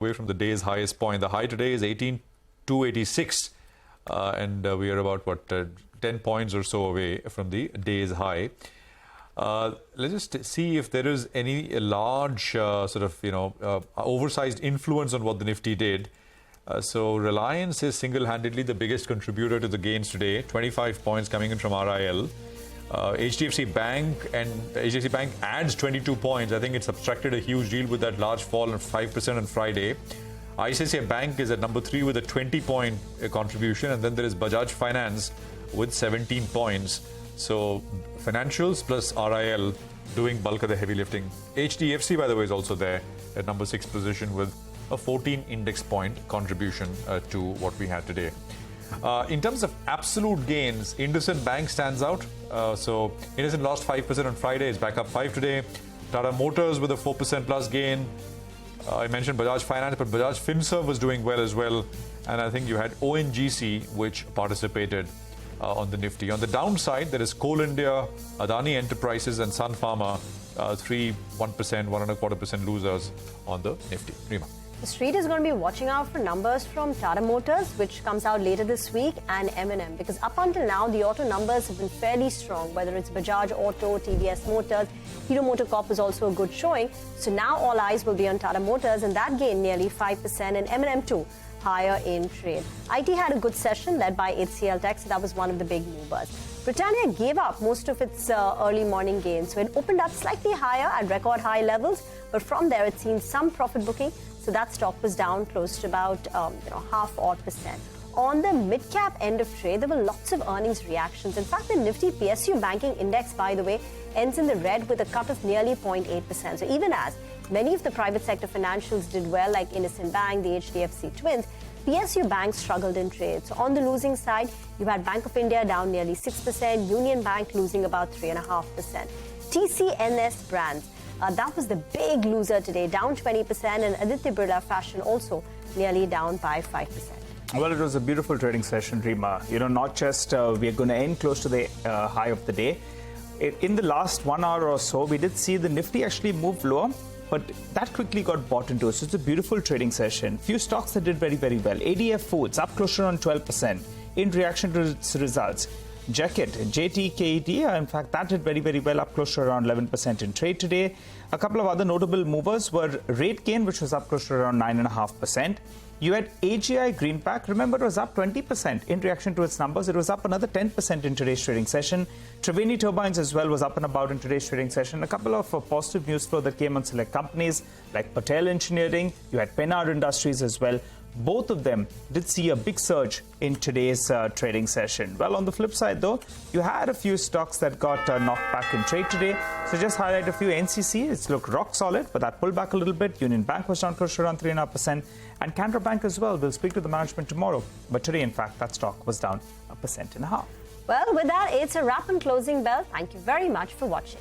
away from the day's highest point. The high today is 18,286, and we are about 10 points or so away from the day's high. Let's just see if there is any large oversized influence on what the Nifty did. So Reliance is single-handedly the biggest contributor to the gains today. 25 points coming in from RIL. HDFC Bank adds 22 points. I think it subtracted a huge deal with that large fall of 5% on Friday. ICICI Bank is at number 3 with a 20-point contribution, and then there is Bajaj Finance with 17 points. So financials plus RIL doing bulk of the heavy lifting. HDFC, by the way, is also there at number 6 position with a 14 index point contribution to what we had today. In terms of absolute gains, IndusInd Bank stands out. So IndusInd lost 5% on Friday, it's back up 5 today. Tata Motors with a 4% plus gain. I mentioned Bajaj Finance, but Bajaj Finserv was doing well as well. And I think you had ONGC, which participated on the Nifty. On the downside, there is Coal India, Adani Enterprises and Sun Pharma, 1%, 1.25% losers on the Nifty. Rima. The street is going to be watching out for numbers from Tata Motors, which comes out later this week, and M&M, because up until now, the auto numbers have been fairly strong, whether it's Bajaj Auto, TVS Motors, Hero MotoCorp is also a good showing. So now all eyes will be on Tata Motors, and that gained nearly 5%, and M&M too, higher in trade. IT had a good session led by HCL Tech, so that was one of the big movers. Britannia gave up most of its early morning gains, so it opened up slightly higher at record high levels, but from there it's seen some profit booking. So that stock was down close to about half odd percent. On the mid-cap end of trade, there were lots of earnings reactions. In fact, the Nifty PSU banking index, by the way, ends in the red with a cut of nearly 0.8%. So even as many of the private sector financials did well, like IndusInd Bank, the HDFC Twins, PSU banks struggled in trade. So on the losing side, you had Bank of India down nearly 6%, Union Bank losing about 3.5%. TCNS Brands, that was the big loser today, down 20%, and Aditya Birla Fashion also nearly down by 5%. Well, it was a beautiful trading session, Rima. Not just we're going to end close to the high of the day. In the last 1 hour or so, we did see the Nifty actually move lower, but that quickly got bought into. So it's a beautiful trading session. Few stocks that did very, very well. ADF Foods up close to around 12% in reaction to its results. JTKET, in fact, that did very, very well, up close to around 11% in trade today. A couple of other notable movers were RateGain, which was up close to around 9.5%. You had AGI Greenpack. Remember, it was up 20% in reaction to its numbers. It was up another 10% in today's trading session. Triveni Turbines as well was up and about in today's trading session. A couple of positive news flow that came on select companies like Patel Engineering. You had Penard Industries as well. Both of them did see a big surge in today's trading session. Well, on the flip side, though, you had a few stocks that got knocked back in trade today. So just highlight a few. NCC, it's looked rock solid, but that pulled back a little bit. Union Bank was down close to around 3.5%. And Canara Bank as well. We'll speak to the management tomorrow. But today, in fact, that stock was down 1.5%. Well, with that, it's a wrap and closing bell. Thank you very much for watching.